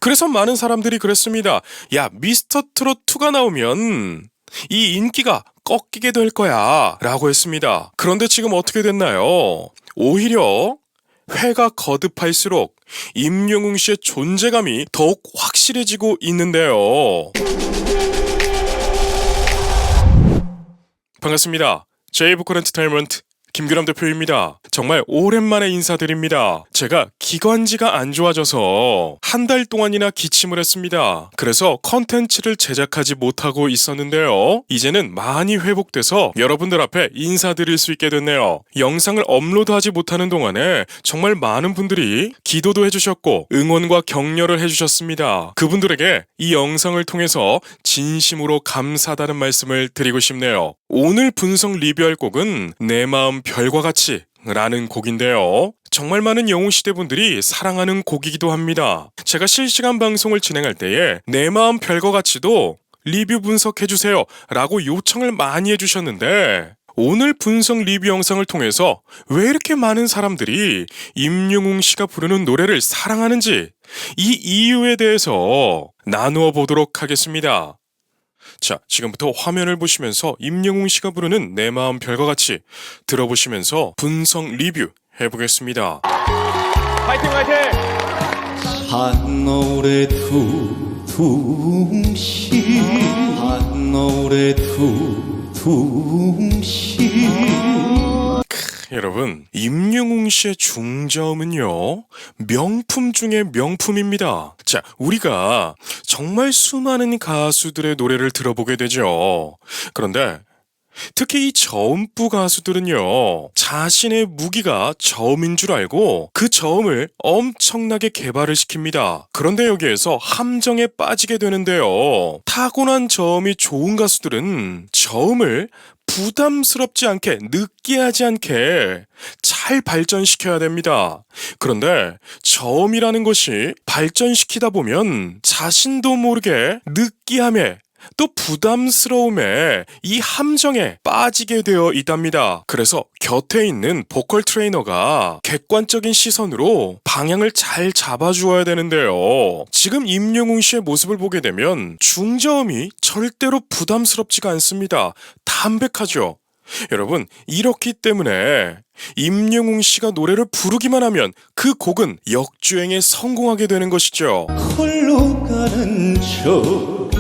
그래서 많은 사람들이 그랬습니다. 야, 미스터 트롯 2가 나오면 이 인기가 꺾이게 될 거야 라고 했습니다. 그런데 지금 어떻게 됐나요? 오히려 회가 거듭할수록 임영웅 씨의 존재감이 더욱 확실해지고 있는데요. 반갑습니다. 제이브콜 엔터테인먼트 김규남 대표입니다. 정말 오랜만에 인사드립니다. 제가 기관지가 안 좋아져서 한 달 동안이나 기침을 했습니다. 그래서 컨텐츠를 제작하지 못하고 있었는데요. 이제는 많이 회복돼서 여러분들 앞에 인사드릴 수 있게 됐네요. 영상을 업로드하지 못하는 동안에 정말 많은 분들이 기도도 해주셨고 응원과 격려를 해주셨습니다. 그분들에게 이 영상을 통해서 진심으로 감사하다는 말씀을 드리고 싶네요. 오늘 분석 리뷰할 곡은 내 마음 별과 같이 라는 곡인데요. 정말 많은 영웅시대 분들이 사랑하는 곡이기도 합니다. 제가 실시간 방송을 진행할 때에 내 마음 별과 같이도 리뷰 분석해주세요 라고 요청을 많이 해주셨는데 오늘 분석 리뷰 영상을 통해서 왜 이렇게 많은 사람들이 임영웅 씨가 부르는 노래를 사랑하는지 이 이유에 대해서 나누어 보도록 하겠습니다. 자, 지금부터 화면을 보시면서 임영웅 씨가 부르는 내 마음 별과 같이 들어보시면서 분석 리뷰 해보겠습니다. 화이팅 화이팅! 한노을에 두둥실 한노을에 두둥실 여러분, 임영웅 씨의 중저음은요, 명품 중에 명품입니다. 자, 우리가 정말 수많은 가수들의 노래를 들어보게 되죠. 그런데 특히 이 저음부 가수들은요, 자신의 무기가 저음인 줄 알고 그 저음을 엄청나게 개발을 시킵니다. 그런데 여기에서 함정에 빠지게 되는데요. 타고난 저음이 좋은 가수들은 저음을 부담스럽지 않게, 느끼하지 않게 잘 발전시켜야 됩니다. 그런데 저음이라는 것이 발전시키다 보면 자신도 모르게 느끼함에 또 부담스러움에 이 함정에 빠지게 되어 있답니다. 그래서 곁에 있는 보컬 트레이너가 객관적인 시선으로 방향을 잘 잡아주어야 되는데요. 지금 임영웅 씨의 모습을 보게 되면 중저음이 절대로 부담스럽지가 않습니다. 담백하죠. 여러분, 이렇기 때문에 임영웅 씨가 노래를 부르기만 하면 그 곡은 역주행에 성공하게 되는 것이죠. 홀로 가는 저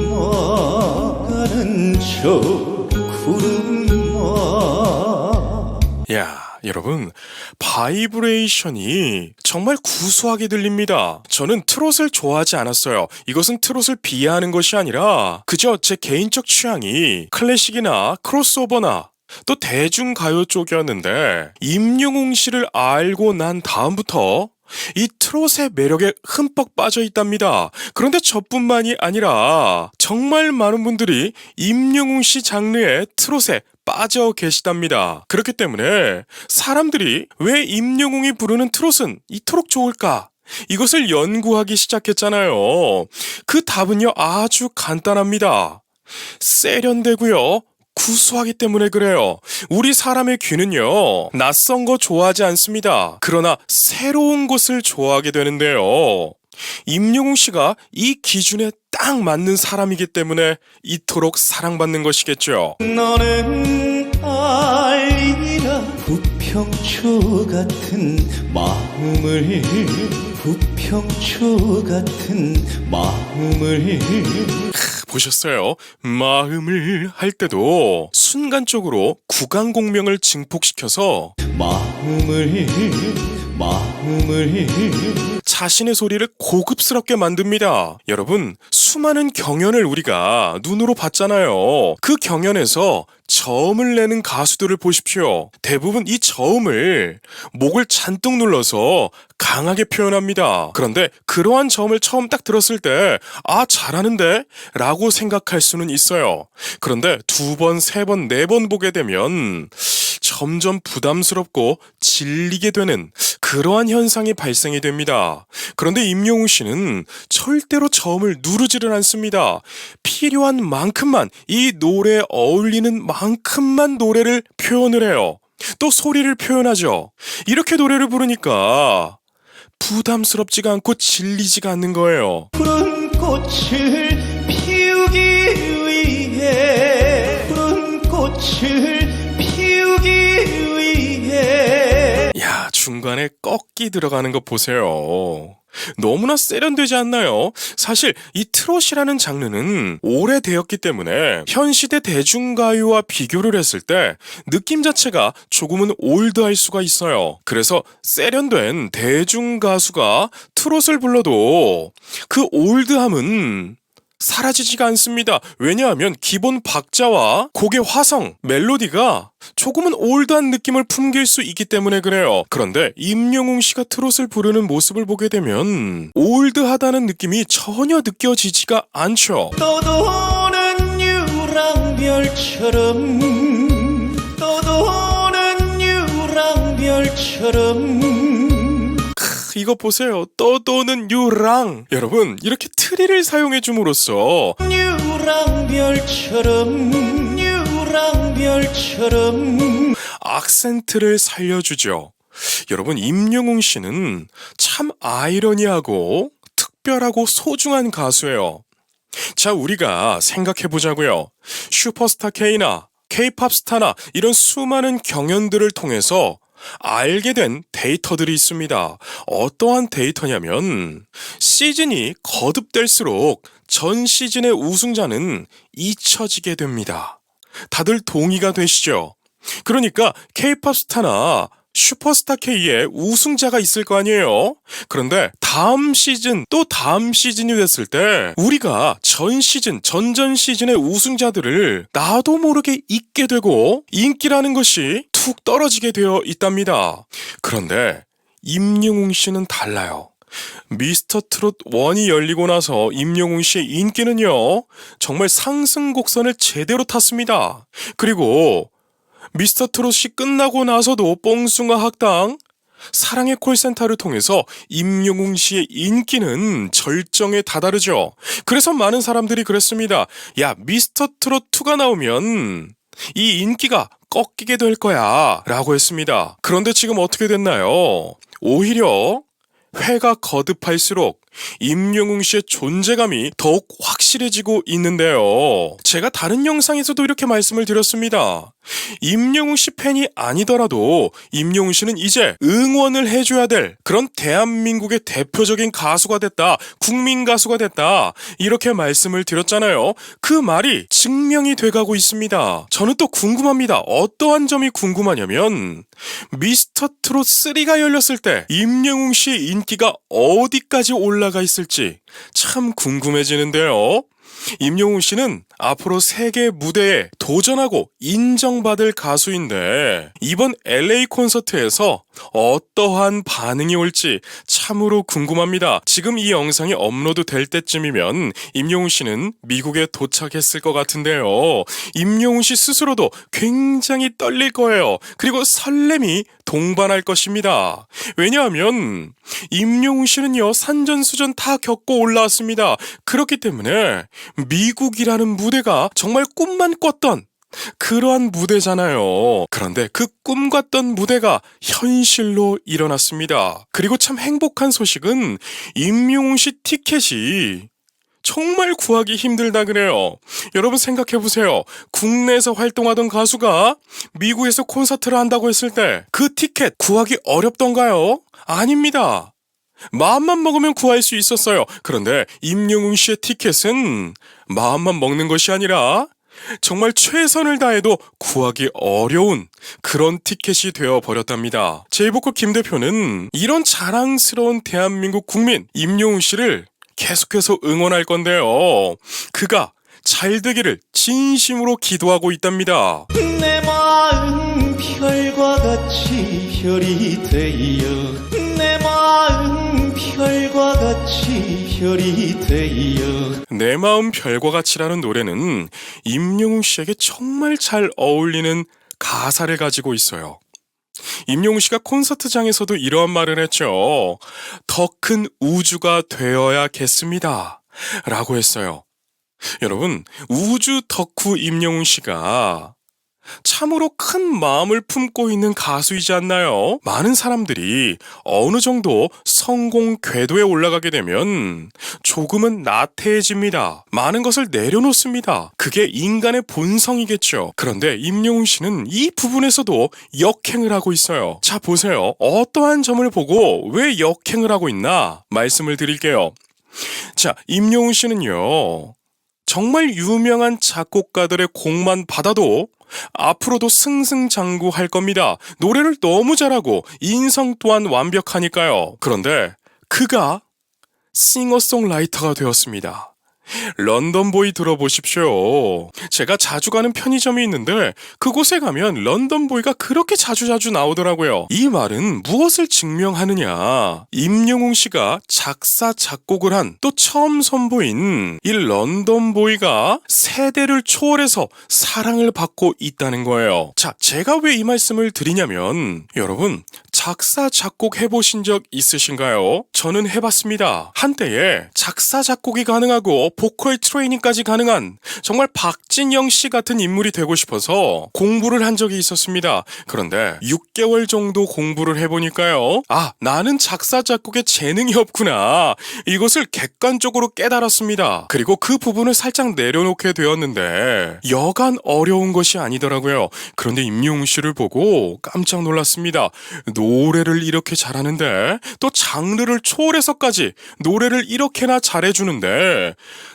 구름아 가는 저 구름아 야, 여러분, 바이브레이션이 정말 구수하게 들립니다. 저는 트롯을 좋아하지 않았어요. 이것은 트롯을 비하하는 것이 아니라 그저 제 개인적 취향이 클래식이나 크로스오버나 또 대중가요 쪽이었는데 임영웅 씨를 알고 난 다음부터 이 트롯의 매력에 흠뻑 빠져 있답니다. 그런데 저뿐만이 아니라 정말 많은 분들이 임영웅 씨 장르의 트롯에 빠져 계시답니다. 그렇기 때문에 사람들이 왜 임영웅이 부르는 트롯은 이토록 좋을까? 이것을 연구하기 시작했잖아요. 그 답은요, 아주 간단합니다. 세련되고요, 구수하기 때문에 그래요. 우리 사람의 귀는요, 낯선 거 좋아하지 않습니다. 그러나 새로운 것을 좋아하게 되는데요. 임영웅 씨가 이 기준에 딱 맞는 사람이기 때문에 이토록 사랑받는 것이겠죠. 너는 알리라 부평초 같은 마음을 부평초 같은 마음을 보셨어요? 마음을 할 때도 순간적으로 구강 공명을 증폭시켜서 마음을 자신의 소리를 고급스럽게 만듭니다. 여러분, 수많은 경연을 우리가 눈으로 봤잖아요. 그 경연에서 저음을 내는 가수들을 보십시오. 대부분 이 저음을 목을 잔뜩 눌러서 강하게 표현합니다. 그런데 그러한 저음을 처음 딱 들었을 때 아, 잘하는데? 라고 생각할 수는 있어요. 그런데 두 번, 세 번, 네 번 보게 되면 점점 부담스럽고 질리게 되는 그러한 현상이 발생이 됩니다. 그런데 임영웅 씨는 절대로 저음을 누르지를 않습니다. 필요한 만큼만, 이 노래에 어울리는 만큼만 노래를 표현을 해요. 또 소리를 표현하죠. 이렇게 노래를 부르니까 부담스럽지가 않고 질리지가 않는 거예요. 푸른 꽃을 피우기 위해 푸른 꽃을 피우기 위해 야, 중간에 꺾기 들어가는 거 보세요. 너무나 세련되지 않나요? 사실 이 트롯이라는 장르는 오래되었기 때문에 현 시대 대중가요와 비교를 했을 때 느낌 자체가 조금은 올드할 수가 있어요. 그래서 세련된 대중가수가 트롯을 불러도 그 올드함은 사라지지가 않습니다. 왜냐하면 기본 박자와 곡의 화성, 멜로디가 조금은 올드한 느낌을 품길 수 있기 때문에 그래요. 그런데 임영웅 씨가 트롯을 부르는 모습을 보게 되면 올드하다는 느낌이 전혀 느껴지지가 않죠. 떠도는 유랑별처럼 떠도는 유랑별처럼 이거 보세요. 떠도는 유랑. 여러분, 이렇게 트리를 사용해 줌으로써 유랑별처럼 악센트를 살려주죠. 여러분, 임영웅 씨는 참 아이러니하고 특별하고 소중한 가수예요. 자, 우리가 생각해 보자고요. 슈퍼스타 K나 K-팝 스타나 이런 수많은 경연들을 통해서 알게 된 데이터들이 있습니다. 어떠한 데이터냐면 시즌이 거듭될수록 전 시즌의 우승자는 잊혀지게 됩니다. 다들 동의가 되시죠? 그러니까 K-팝 스타나 슈퍼스타 K의 우승자가 있을 거 아니에요? 그런데 다음 시즌 또 다음 시즌이 됐을 때 우리가 전 시즌, 전전 시즌의 우승자들을 나도 모르게 잊게 되고 인기라는 것이 툭 떨어지게 되어 있답니다. 그런데 임영웅 씨는 달라요. 미스터 트롯 1이 열리고 나서 임영웅 씨의 인기는요, 정말 상승 곡선을 제대로 탔습니다. 그리고 미스터 트롯이 끝나고 나서도 뽕숭아 학당, 사랑의 콜센터를 통해서 임영웅 씨의 인기는 절정에 다다르죠. 그래서 많은 사람들이 그랬습니다. 야, 미스터 트롯 2가 나오면 이 인기가 꺾이게 될 거야 라고 했습니다. 그런데 지금 어떻게 됐나요? 오히려 회가 거듭할수록 임영웅 씨의 존재감이 더욱 확실해지고 있는데요. 제가 다른 영상에서도 이렇게 말씀을 드렸습니다. 임영웅 씨 팬이 아니더라도 임영웅 씨는 이제 응원을 해줘야 될 그런 대한민국의 대표적인 가수가 됐다, 국민 가수가 됐다, 이렇게 말씀을 드렸잖아요. 그 말이 증명이 돼가고 있습니다. 저는 또 궁금합니다. 어떠한 점이 궁금하냐면 미스터 트롯 3가 열렸을 때 임영웅 씨의 인기가 어디까지 올라가 있을지 참 궁금해지는데요. 임영웅 씨는 앞으로 세계 무대에 도전하고 인정받을 가수인데 이번 LA 콘서트에서 어떠한 반응이 올지 참으로 궁금합니다. 지금 이 영상이 업로드 될 때쯤이면 임영웅 씨는 미국에 도착했을 것 같은데요. 임영웅 씨 스스로도 굉장히 떨릴 거예요. 그리고 설렘이 동반할 것입니다. 왜냐하면 임영웅 씨는요, 산전수전 다 겪고 올라왔습니다. 그렇기 때문에 미국이라는 무대가 정말 꿈만 꿨던 그러한 무대잖아요. 그런데 그 꿈 같던 무대가 현실로 일어났습니다. 그리고 참 행복한 소식은 임영웅 씨 티켓이 정말 구하기 힘들다 그래요. 여러분 생각해보세요. 국내에서 활동하던 가수가 미국에서 콘서트를 한다고 했을 때 그 티켓 구하기 어렵던가요? 아닙니다. 마음만 먹으면 구할 수 있었어요. 그런데 임영웅 씨의 티켓은 마음만 먹는 것이 아니라 정말 최선을 다해도 구하기 어려운 그런 티켓이 되어버렸답니다. 제이보컬 김 대표는 이런 자랑스러운 대한민국 국민 임영웅 씨를 계속해서 응원할 건데요. 그가 잘 되기를 진심으로 기도하고 있답니다. 내 마음 별과 같이 별이 되어 내 마음 별과 같이 별이 되어 내 마음 별과 같이라는 노래는 임영웅 씨에게 정말 잘 어울리는 가사를 가지고 있어요. 임영웅 씨가 콘서트장에서도 이러한 말을 했죠. 더 큰 우주가 되어야겠습니다 라고 했어요. 여러분, 우주 덕후 임영웅 씨가 참으로 큰 마음을 품고 있는 가수이지 않나요? 많은 사람들이 어느 정도 성공 궤도에 올라가게 되면 조금은 나태해집니다. 많은 것을 내려놓습니다. 그게 인간의 본성이겠죠. 그런데 임영웅 씨는 이 부분에서도 역행을 하고 있어요. 자, 보세요. 어떠한 점을 보고 왜 역행을 하고 있나 말씀을 드릴게요. 자, 임영웅 씨는요, 정말 유명한 작곡가들의 곡만 받아도 앞으로도 승승장구할 겁니다. 노래를 너무 잘하고 인성 또한 완벽하니까요. 그런데 그가 싱어송라이터가 되었습니다. 런던보이 들어보십시오. 제가 자주 가는 편의점이 있는데 그곳에 가면 런던보이가 그렇게 자주 나오더라고요. 이 말은 무엇을 증명하느냐? 임영웅 씨가 작사 작곡을 한 또 처음 선보인 이 런던보이가 세대를 초월해서 사랑을 받고 있다는 거예요. 자, 제가 왜 이 말씀을 드리냐면 여러분 작사 작곡 해보신 적 있으신가요? 저는 해봤습니다. 한때에 작사 작곡이 가능하고 보컬 트레이닝까지 가능한 정말 박진영 씨 같은 인물이 되고 싶어서 공부를 한 적이 있었습니다. 그런데 6개월 정도 공부를 해보니까요. 아, 나는 작사 작곡에 재능이 없구나. 이것을 객관적으로 깨달았습니다. 그리고 그 부분을 살짝 내려놓게 되었는데 여간 어려운 것이 아니더라고요. 그런데 임영웅 씨를 보고 깜짝 놀랐습니다. 노래를 이렇게 잘하는데 또 장르를 초월해서까지 노래를 이렇게나 잘해주는데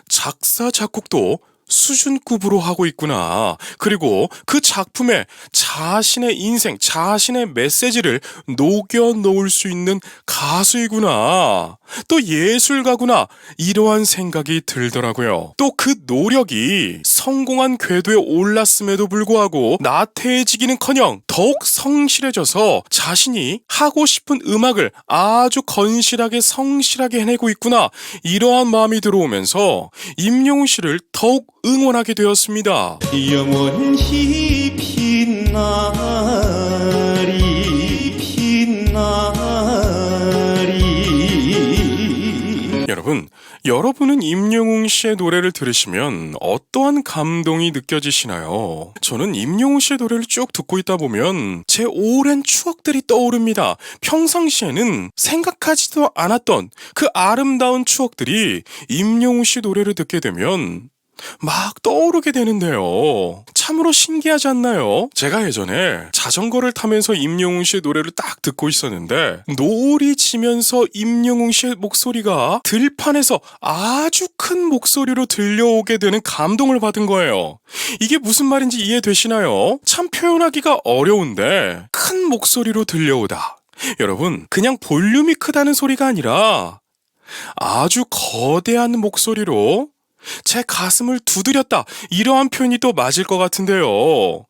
작사 작곡도 수준급으로 하고 있구나. 그리고 그 작품에 자신의 인생, 자신의 메시지를 녹여 놓을 수 있는 가수이구나. 또 예술가구나. 이러한 생각이 들더라고요. 또 그 노력이 성공한 궤도에 올랐음에도 불구하고 나태해지기는커녕 더욱 성실해져서 자신이 하고 싶은 음악을 아주 건실하게 성실하게 해내고 있구나. 이러한 마음이 들어오면서 임영웅 씨를 더욱 응원하게 되었습니다. 영원히 빛나리 빛나리. 여러분은 임영웅 씨의 노래를 들으시면 어떠한 감동이 느껴지시나요? 저는 임영웅 씨의 노래를 쭉 듣고 있다 보면 제 오랜 추억들이 떠오릅니다. 평상시에는 생각하지도 않았던 그 아름다운 추억들이 임영웅 씨 노래를 듣게 되면 막 떠오르게 되는데요. 참으로 신기하지 않나요? 제가 예전에 자전거를 타면서 임영웅 씨의 노래를 딱 듣고 있었는데 노을이 지면서 임영웅 씨의 목소리가 들판에서 아주 큰 목소리로 들려오게 되는 감동을 받은 거예요. 이게 무슨 말인지 이해되시나요? 참 표현하기가 어려운데 큰 목소리로 들려오다. 여러분, 그냥 볼륨이 크다는 소리가 아니라 아주 거대한 목소리로 제 가슴을 두드렸다. 이러한 표현이 또 맞을 것 같은데요.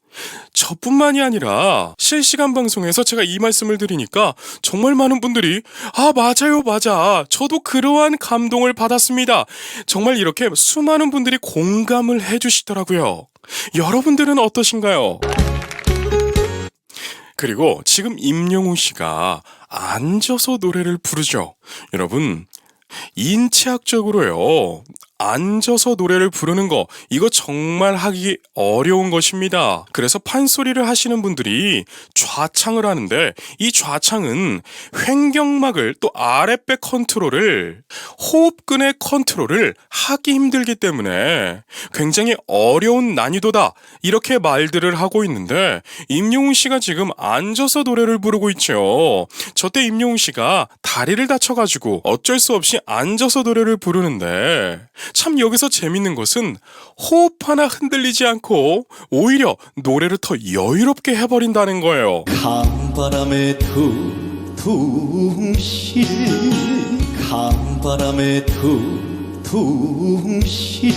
저뿐만이 아니라 실시간 방송에서 제가 이 말씀을 드리니까 정말 많은 분들이 아, 맞아요, 맞아. 저도 그러한 감동을 받았습니다. 정말 이렇게 수많은 분들이 공감을 해주시더라고요. 여러분들은 어떠신가요? 그리고 지금 임영웅 씨가 앉아서 노래를 부르죠. 여러분, 인체학적으로요, 앉아서 노래를 부르는 거, 이거 정말 하기 어려운 것입니다. 그래서 판소리를 하시는 분들이 좌창을 하는데 이 좌창은 횡격막을 또 아랫배 컨트롤을, 호흡근의 컨트롤을 하기 힘들기 때문에 굉장히 어려운 난이도다, 이렇게 말들을 하고 있는데 임영웅 씨가 지금 앉아서 노래를 부르고 있죠. 저때 임영웅 씨가 다리를 다쳐가지고 어쩔 수 없이 앉아서 노래를 부르는데 참 여기서 재밌는 것은 호흡 하나 흔들리지 않고 오히려 노래를 더 여유롭게 해버린다는 거예요. 강바람에 둥실 강바람에 둥실.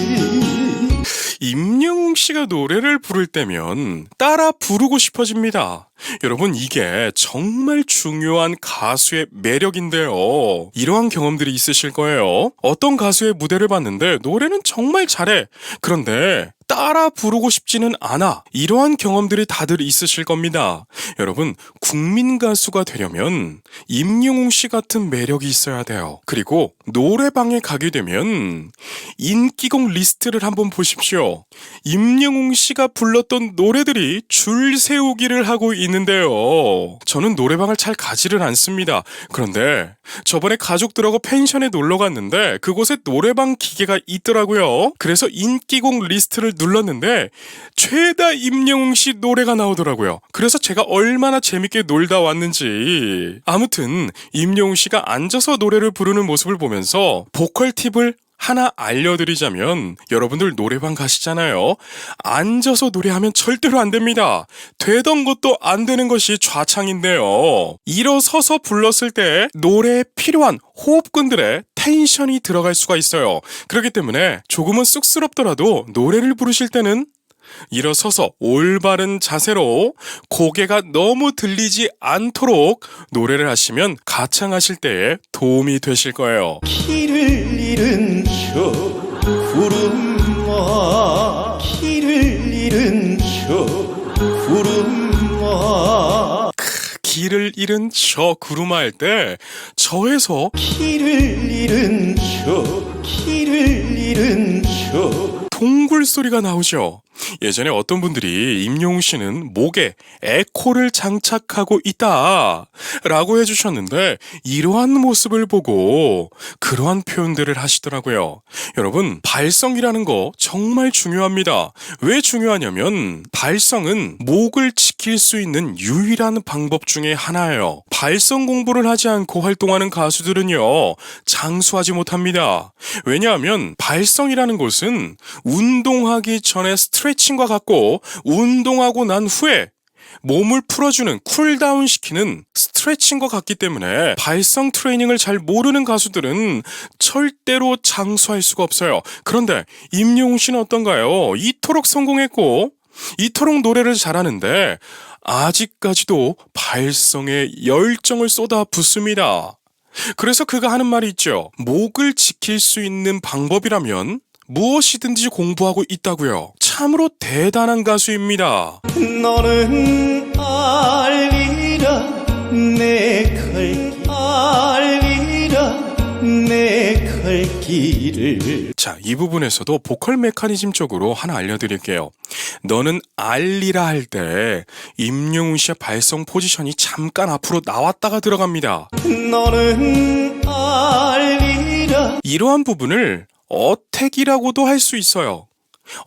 임영웅 씨가 노래를 부를 때면 따라 부르고 싶어집니다. 여러분, 이게 정말 중요한 가수의 매력인데요. 이러한 경험들이 있으실 거예요. 어떤 가수의 무대를 봤는데 노래는 정말 잘해. 그런데 따라 부르고 싶지는 않아. 이러한 경험들이 다들 있으실 겁니다. 여러분, 국민 가수가 되려면 임영웅 씨 같은 매력이 있어야 돼요. 그리고 노래방에 가게 되면 인기곡 리스트를 한번 보십시오. 임영웅 씨가 불렀던 노래들이 줄 세우기를 하고 있는데요. 저는 노래방을 잘 가지를 않습니다. 그런데 저번에 가족들하고 펜션에 놀러 갔는데 그곳에 노래방 기계가 있더라고요. 그래서 인기곡 리스트를 눌렀는데 최다 임영웅 씨 노래가 나오더라고요. 그래서 제가 얼마나 재밌게 놀다 왔는지. 아무튼 임영웅 씨가 앉아서 노래를 부르는 모습을 보면서 보컬 팁을 하나 알려드리자면, 여러분들 노래방 가시잖아요. 앉아서 노래하면 절대로 안 됩니다. 되던 것도 안 되는 것이 좌창인데요. 일어서서 불렀을 때 노래에 필요한 호흡근들의 텐션이 들어갈 수가 있어요. 그렇기 때문에 조금은 쑥스럽더라도 노래를 부르실 때는 일어서서 올바른 자세로 고개가 너무 들리지 않도록 노래를 하시면 가창하실 때에 도움이 되실 거예요. 길을 잃은 저 구름아 길을 잃은 저 구름아 길을 잃은 저 구름아 할 때 저에서 길을 잃은 길을 잃은 동굴 소리가 나오죠. 예전에 어떤 분들이 임영웅 씨는 목에 에코를 장착하고 있다 라고 해주셨는데, 이러한 모습을 보고 그러한 표현들을 하시더라고요. 여러분, 발성이라는 거 정말 중요합니다. 왜 중요하냐면 발성은 목을 지킬 수 있는 유일한 방법 중에 하나예요. 발성 공부를 하지 않고 활동하는 가수들은요, 장수하지 못합니다. 왜냐하면 발성이라는 것은 운동하기 전에 스트레칭과 같고, 운동하고 난 후에 몸을 풀어주는, 쿨다운 시키는 스트레칭과 같기 때문에 발성 트레이닝을 잘 모르는 가수들은 절대로 장수할 수가 없어요. 그런데 임영웅 씨는 어떤가요? 이토록 성공했고 이토록 노래를 잘하는데 아직까지도 발성에 열정을 쏟아 붓습니다. 그래서 그가 하는 말이 있죠. 목을 지킬 수 있는 방법이라면 무엇이든지 공부하고 있다고요. 참으로 대단한 가수입니다. 너는 알리라 내 갈 알리라 내 갈 길을. 자, 이 부분에서도 보컬 메커니즘 쪽으로 하나 알려드릴게요. 너는 알리라 할 때 임영웅 씨의 발성 포지션이 잠깐 앞으로 나왔다가 들어갑니다. 너는 알리라. 이러한 부분을 어택이라고도 할 수 있어요.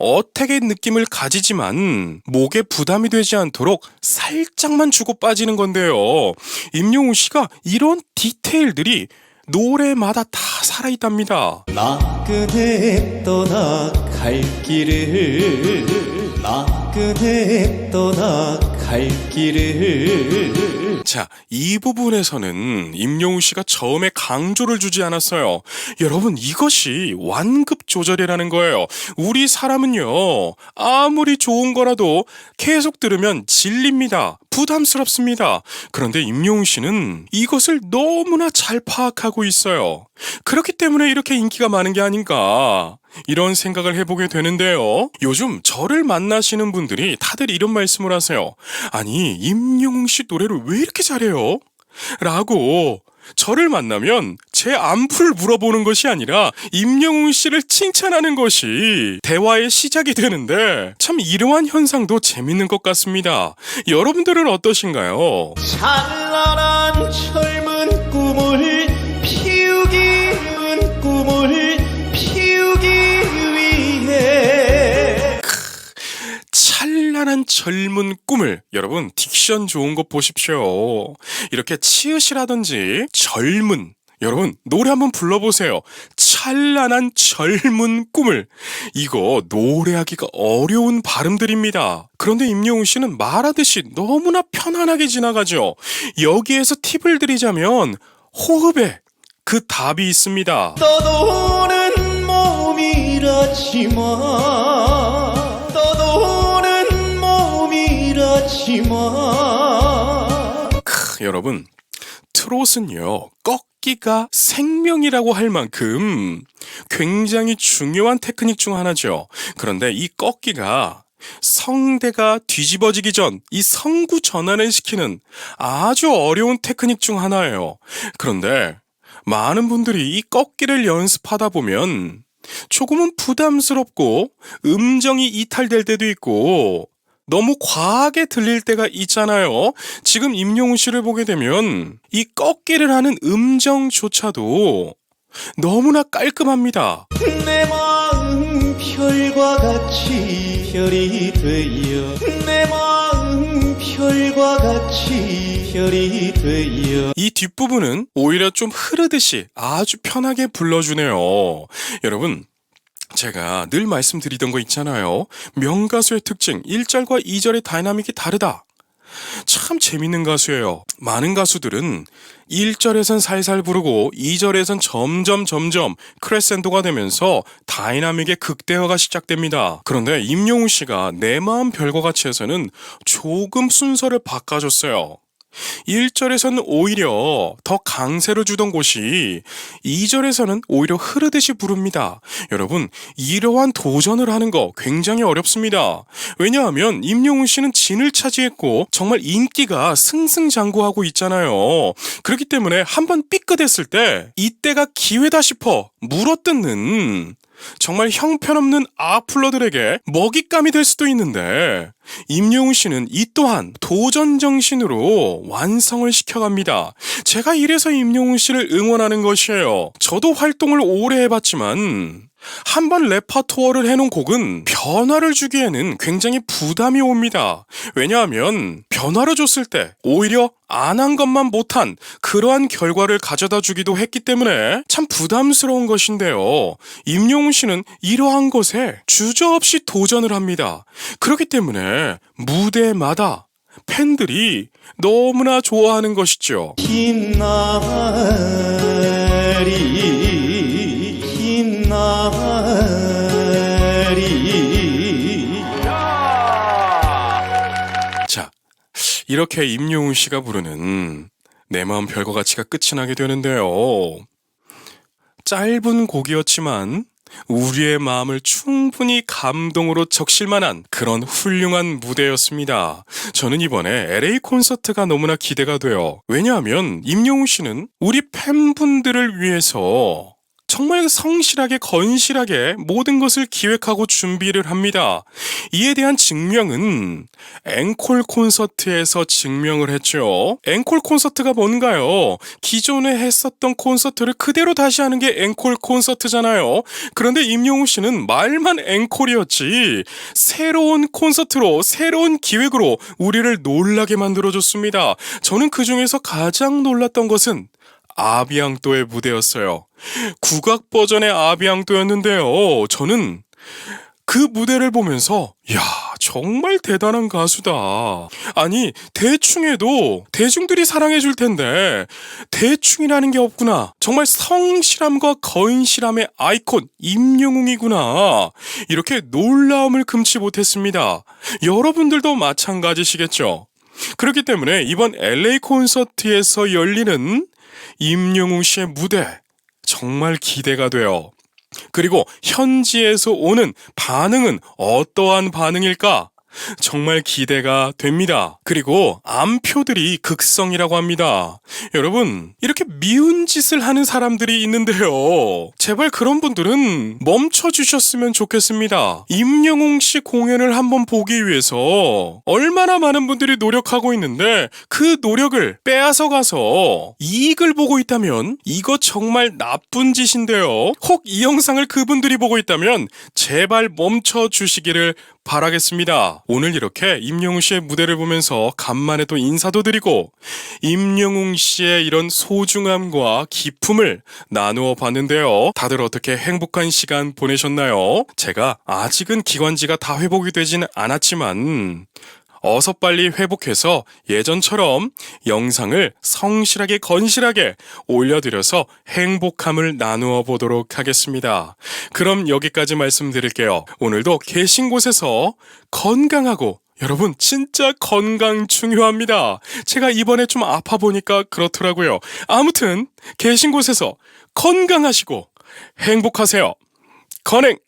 어택의 느낌을 가지지만 목에 부담이 되지 않도록 살짝만 주고 빠지는 건데요. 임영웅 씨가 이런 디테일들이 노래마다 다 살아있답니다. 나 그대 떠나갈 길을 나 그대 떠나갈 길을. 자, 이 부분에서는 임영웅 씨가 처음에 강조를 주지 않았어요. 여러분, 이것이 완급 조절이라는 거예요. 우리 사람은요, 아무리 좋은 거라도 계속 들으면 질립니다. 부담스럽습니다. 그런데 임영웅 씨는 이것을 너무나 잘 파악하고 있어요. 그렇기 때문에 이렇게 인기가 많은 게 아닌가, 이런 생각을 해보게 되는데요. 요즘 저를 만나시는 분들이 다들 이런 말씀을 하세요. 아니, 임영웅 씨 노래를 왜 이렇게 잘해요? 라고 저를 만나면 제 안부를 물어보는 것이 아니라 임영웅 씨를 칭찬하는 것이 대화의 시작이 되는데, 참 이러한 현상도 재밌는 것 같습니다. 여러분들은 어떠신가요? 찬란한 젊은 꿈을 피우기는 꿈을 피우기 위해. 찬란한 젊은 꿈을, 여러분 딕션 좋은 거 보십시오. 이렇게 치읓이라든지 젊은, 여러분 노래 한번 불러보세요. 찬란한 젊은 꿈을. 이거 노래하기가 어려운 발음들입니다. 그런데 임영웅 씨는 말하듯이 너무나 편안하게 지나가죠. 여기에서 팁을 드리자면 호흡에 그 답이 있습니다. 떠도는 몸이라지만 떠도는 몸이라지만 여러분, 트롯은요, 꺾기가 생명이라고 할 만큼 굉장히 중요한 테크닉 중 하나죠. 그런데 이 꺾기가 성대가 뒤집어지기 전 이 성구 전환을 시키는 아주 어려운 테크닉 중 하나예요. 그런데 많은 분들이 이 꺾기를 연습하다 보면 조금은 부담스럽고 음정이 이탈될 때도 있고 너무 과하게 들릴 때가 있잖아요. 지금 임영웅 씨를 보게 되면 이 꺾기를 하는 음정조차도 너무나 깔끔합니다. 내 마음 별과 같이 별이 되어 내 마음 별과 같이 별이 되어 이 뒷부분은 오히려 좀 흐르듯이 아주 편하게 불러주네요. 여러분, 제가 늘 말씀드리던 거 있잖아요. 명가수의 특징, 1절과 2절의 다이나믹이 다르다. 참 재밌는 가수예요. 많은 가수들은 1절에선 살살 부르고 2절에선 점점 크레센도가 되면서 다이나믹의 극대화가 시작됩니다. 그런데 임영웅 씨가 내 마음 별과 같이 해서는 조금 순서를 바꿔줬어요. 1절에서는 오히려 더 강세를 주던 곳이 2절에서는 오히려 흐르듯이 부릅니다. 여러분, 이러한 도전을 하는 거 굉장히 어렵습니다. 왜냐하면 임영웅 씨는 진을 차지했고 정말 인기가 승승장구하고 있잖아요. 그렇기 때문에 한번 삐끗했을 때 이때가 기회다 싶어 물어뜯는 정말 형편없는 악플러들에게 먹잇감이 될 수도 있는데 임영웅 씨는 이 또한 도전 정신으로 완성을 시켜갑니다. 제가 이래서 임영웅 씨를 응원하는 것이에요. 저도 활동을 오래 해봤지만 한번 레파토어를 해놓은 곡은 변화를 주기에는 굉장히 부담이 옵니다. 왜냐하면 변화를 줬을 때 오히려 안 한 것만 못한 그러한 결과를 가져다 주기도 했기 때문에 참 부담스러운 것인데요. 임영웅 씨는 이러한 것에 주저없이 도전을 합니다. 그렇기 때문에 무대마다 팬들이 너무나 좋아하는 것이죠. 흰 날이 흰 날이 자, 이렇게 임영웅 씨가 부르는 내 마음 별과 같이가 끝이 나게 되는데요. 짧은 곡이었지만 우리의 마음을 충분히 감동으로 적실 만한 그런 훌륭한 무대였습니다. 저는 이번에 LA 콘서트가 너무나 기대가 돼요. 왜냐하면 임영웅 씨는 우리 팬분들을 위해서 정말 성실하게 건실하게 모든 것을 기획하고 준비를 합니다. 이에 대한 증명은 앵콜 콘서트에서 증명을 했죠. 앵콜 콘서트가 뭔가요? 기존에 했었던 콘서트를 그대로 다시 하는 게 앵콜 콘서트잖아요. 그런데 임영웅 씨는 말만 앵콜이었지 새로운 콘서트로 새로운 기획으로 우리를 놀라게 만들어줬습니다. 저는 그 중에서 가장 놀랐던 것은 아비앙도의 무대였어요. 국악 버전의 아비앙도였는데요. 저는 그 무대를 보면서 야, 정말 대단한 가수다. 아니, 대충 해도 대중들이 사랑해 줄 텐데 대충이라는 게 없구나. 정말 성실함과 거인실함의 아이콘 임영웅이구나. 이렇게 놀라움을 금치 못했습니다. 여러분들도 마찬가지시겠죠. 그렇기 때문에 이번 LA 콘서트에서 열리는 임영웅 씨의 무대 정말 기대가 돼요. 그리고 현지에서 오는 반응은 어떠한 반응일까? 정말 기대가 됩니다. 그리고 암표들이 극성이라고 합니다. 여러분, 이렇게 미운 짓을 하는 사람들이 있는데요. 제발 그런 분들은 멈춰주셨으면 좋겠습니다. 임영웅 씨 공연을 한번 보기 위해서 얼마나 많은 분들이 노력하고 있는데 그 노력을 빼앗아 가서 이익을 보고 있다면 이거 정말 나쁜 짓인데요. 혹 이 영상을 그분들이 보고 있다면 제발 멈춰주시기를 바라겠습니다. 오늘 이렇게 임영웅 씨의 무대를 보면서 간만에 또 인사도 드리고 임영웅 씨의 이런 소중함과 기품을 나누어 봤는데요. 다들 어떻게 행복한 시간 보내셨나요? 제가 아직은 기관지가 다 회복이 되진 않았지만 어서 빨리 회복해서 예전처럼 영상을 성실하게 건실하게 올려드려서 행복함을 나누어 보도록 하겠습니다. 그럼 여기까지 말씀드릴게요. 오늘도 계신 곳에서 건강하고 여러분, 진짜 건강 중요합니다. 제가 이번에 좀 아파 보니까 그렇더라고요. 아무튼 계신 곳에서 건강하시고 행복하세요. 건행